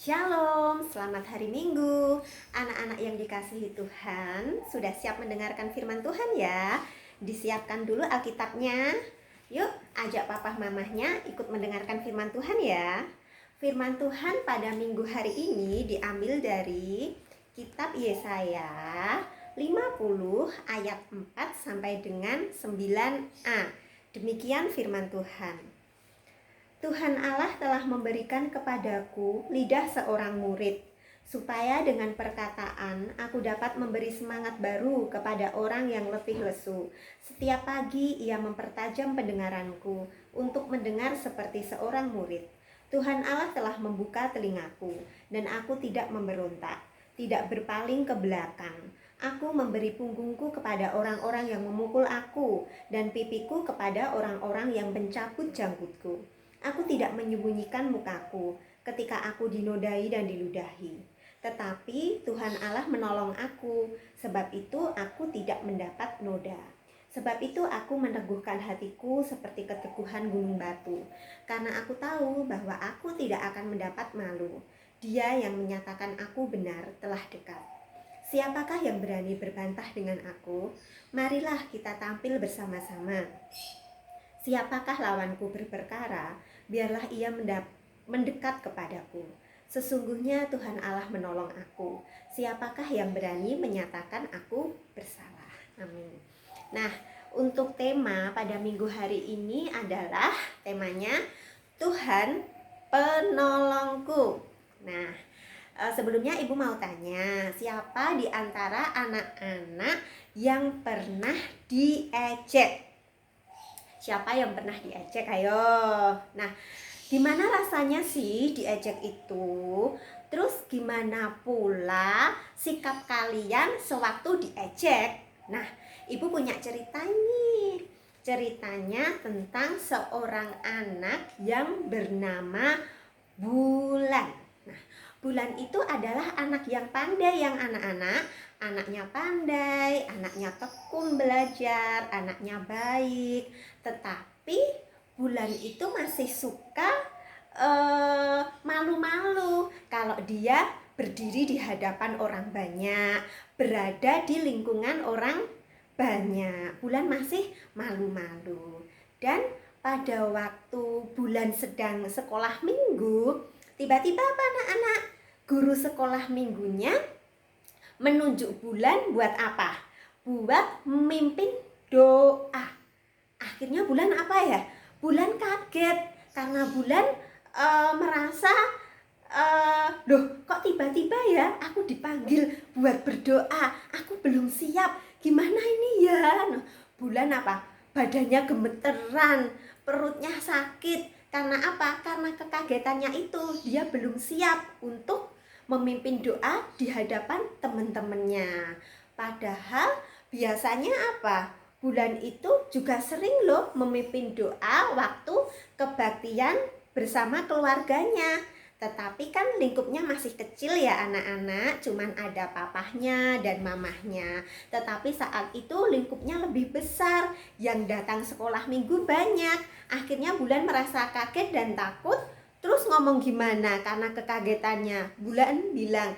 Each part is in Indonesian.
Shalom, selamat hari Minggu. Anak-anak yang dikasihi Tuhan, sudah siap mendengarkan firman Tuhan ya? Disiapkan dulu Alkitabnya. Yuk, ajak papa mamahnya ikut mendengarkan firman Tuhan ya. Firman Tuhan pada minggu hari ini diambil dari kitab Yesaya 50 ayat 4 sampai dengan 9a. Demikian firman Tuhan. Tuhan Allah telah memberikan kepadaku lidah seorang murid, supaya dengan perkataan aku dapat memberi semangat baru kepada orang yang letih lesu. Setiap pagi ia mempertajam pendengaranku untuk mendengar seperti seorang murid. Tuhan Allah telah membuka telingaku, dan aku tidak memberontak, tidak berpaling ke belakang. Aku memberi punggungku kepada orang-orang yang memukul aku, dan pipiku kepada orang-orang yang mencabut janggutku. Aku tidak menyembunyikan mukaku ketika aku dinodai dan diludahi. Tetapi Tuhan Allah menolong aku, sebab itu aku tidak mendapat noda. Sebab itu aku meneguhkan hatiku seperti keteguhan gunung batu, karena aku tahu bahwa aku tidak akan mendapat malu. Dia yang menyatakan aku benar telah dekat. Siapakah yang berani berbantah dengan aku? Marilah kita tampil bersama-sama. Siapakah lawanku berperkara? Biarlah ia mendekat kepadaku. Sesungguhnya Tuhan Allah menolong aku. Siapakah yang berani menyatakan aku bersalah? Amin. Nah, untuk tema pada minggu hari ini adalah temanya Tuhan penolongku. Nah, sebelumnya Ibu mau tanya, siapa di antara anak-anak yang pernah diejek? Siapa yang pernah diejek? Ayo. Nah, gimana rasanya sih diejek itu? Terus gimana pula sikap kalian sewaktu diejek? Nah, Ibu punya cerita nih. Ceritanya tentang seorang anak yang bernama Bulan. Nah, Bulan itu adalah anak yang pandai yang anak-anak. Anaknya pandai, anaknya tekun belajar, anaknya baik. Tetapi Bulan itu masih suka malu-malu kalau dia berdiri di hadapan orang banyak, berada di lingkungan orang banyak. Bulan masih malu-malu. Dan pada waktu Bulan sedang sekolah minggu, tiba-tiba apa anak-anak? Guru sekolah minggunya menunjuk Bulan buat apa? Buat memimpin doa. Akhirnya Bulan apa ya? Bulan kaget karena Bulan merasa loh kok tiba-tiba ya aku dipanggil buat berdoa, aku belum siap, gimana ini ya? Nah, Bulan apa? Badannya gemeteran, perutnya sakit. Karena apa? Karena kekagetannya itu, dia belum siap untuk memimpin doa di hadapan teman-temannya. Padahal biasanya apa? Bulan itu juga sering loh memimpin doa waktu kebaktian bersama keluarganya. Tetapi kan lingkupnya masih kecil ya anak-anak, cuman ada papahnya dan mamahnya. Tetapi saat itu lingkupnya lebih besar, yang datang sekolah minggu banyak. Akhirnya Bulan merasa kaget dan takut. Terus ngomong gimana karena kekagetannya? Bulan bilang,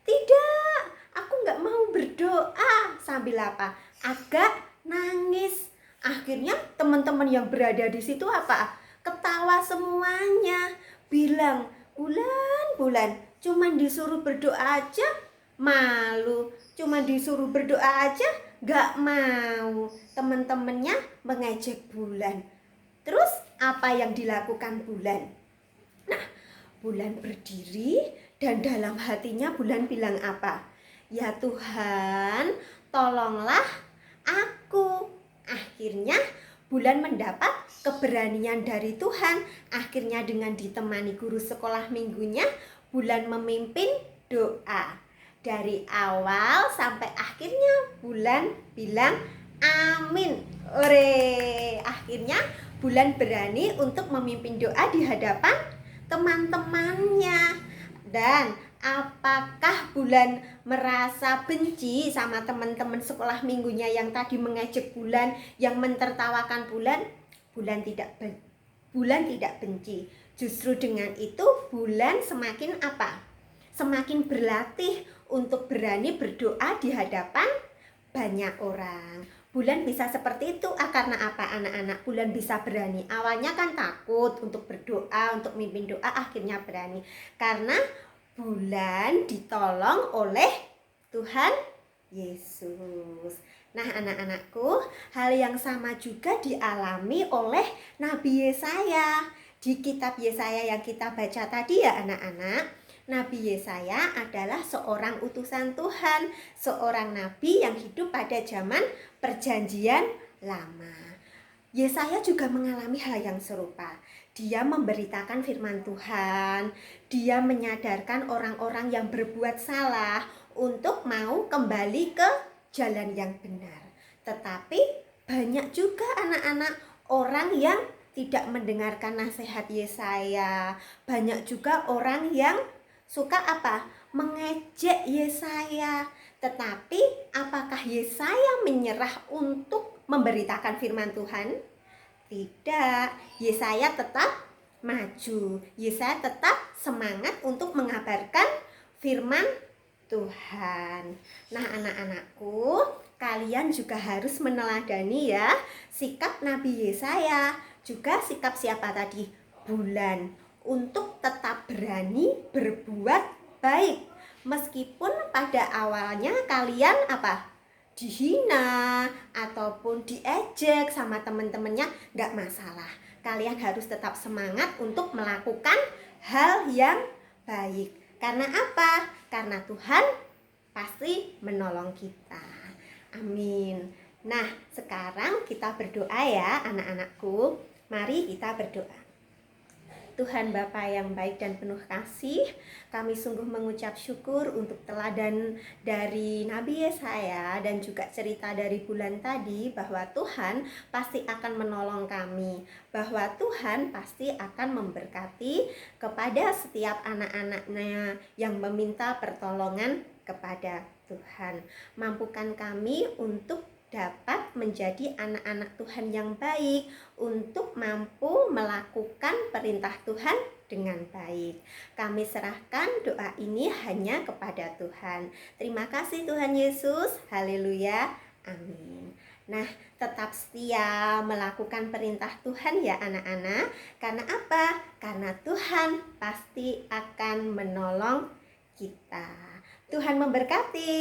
tidak, aku gak mau berdoa. Sambil apa? Agak nangis. Akhirnya teman-teman yang berada di situ apa? Ketawa semuanya. Bilang, Bulan, cuman disuruh berdoa aja malu. Cuman disuruh berdoa aja gak mau. Teman-temannya mengejek Bulan. Terus apa yang dilakukan Bulan? Nah, Bulan berdiri dan dalam hatinya Bulan bilang apa? Ya Tuhan, tolonglah aku. Akhirnya Bulan mendapat keberanian dari Tuhan. Akhirnya dengan ditemani guru sekolah minggunya, Bulan memimpin doa. Dari awal sampai akhirnya Bulan bilang amin. Ore. Akhirnya Bulan berani untuk memimpin doa di hadapan teman-temannya. Dan apakah Bulan merasa benci sama teman-teman sekolah minggunya yang tadi mengejek Bulan, yang mentertawakan Bulan? Bulan tidak benci. Justru dengan itu Bulan semakin apa? semakin berlatih untuk berani berdoa di hadapan banyak orang. Bulan bisa seperti itu karena apa anak-anak? Bulan bisa berani. Awalnya kan takut untuk berdoa, untuk mimpin doa, akhirnya berani. Karena Bulan ditolong oleh Tuhan Yesus. Nah anak-anakku, hal yang sama juga dialami oleh Nabi Yesaya. Di kitab Yesaya yang kita baca tadi ya anak-anak, Nabi Yesaya adalah seorang utusan Tuhan, seorang nabi yang hidup pada zaman Perjanjian Lama. Yesaya juga mengalami hal yang serupa. Dia memberitakan firman Tuhan, dia menyadarkan orang-orang yang berbuat salah untuk mau kembali ke jalan yang benar. Tetapi banyak juga anak-anak orang yang tidak mendengarkan nasihat Yesaya. Banyak juga orang yang suka apa? Mengejek Yesaya. Tetapi apakah Yesaya menyerah untuk memberitakan firman Tuhan? Tidak. Yesaya tetap maju. Yesaya tetap semangat untuk mengabarkan firman Tuhan. Nah, anak-anakku, kalian juga harus meneladani ya sikap Nabi Yesaya, juga sikap siapa tadi? Bulan, untuk tetap berani berbuat baik. Meskipun pada awalnya kalian apa? Dihina ataupun diejek sama teman-temannya, nggak masalah. Kalian harus tetap semangat untuk melakukan hal yang baik. Karena apa? Karena Tuhan pasti menolong kita. Amin. Nah, sekarang kita berdoa ya anak-anakku. Mari kita berdoa. Tuhan Bapa yang baik dan penuh kasih, kami sungguh mengucap syukur untuk teladan dari Nabi Yesaya dan juga cerita dari Bulan tadi, bahwa Tuhan pasti akan menolong kami, bahwa Tuhan pasti akan memberkati kepada setiap anak-anaknya yang meminta pertolongan kepada Tuhan. Mampukan kami untuk dapat menjadi anak-anak Tuhan yang baik, untuk mampu melakukan perintah Tuhan dengan baik. Kami serahkan doa ini hanya kepada Tuhan. Terima kasih Tuhan Yesus. Haleluya. Amin. Nah, tetap setia melakukan perintah Tuhan ya anak-anak. Karena apa? Karena Tuhan pasti akan menolong kita. Tuhan memberkati.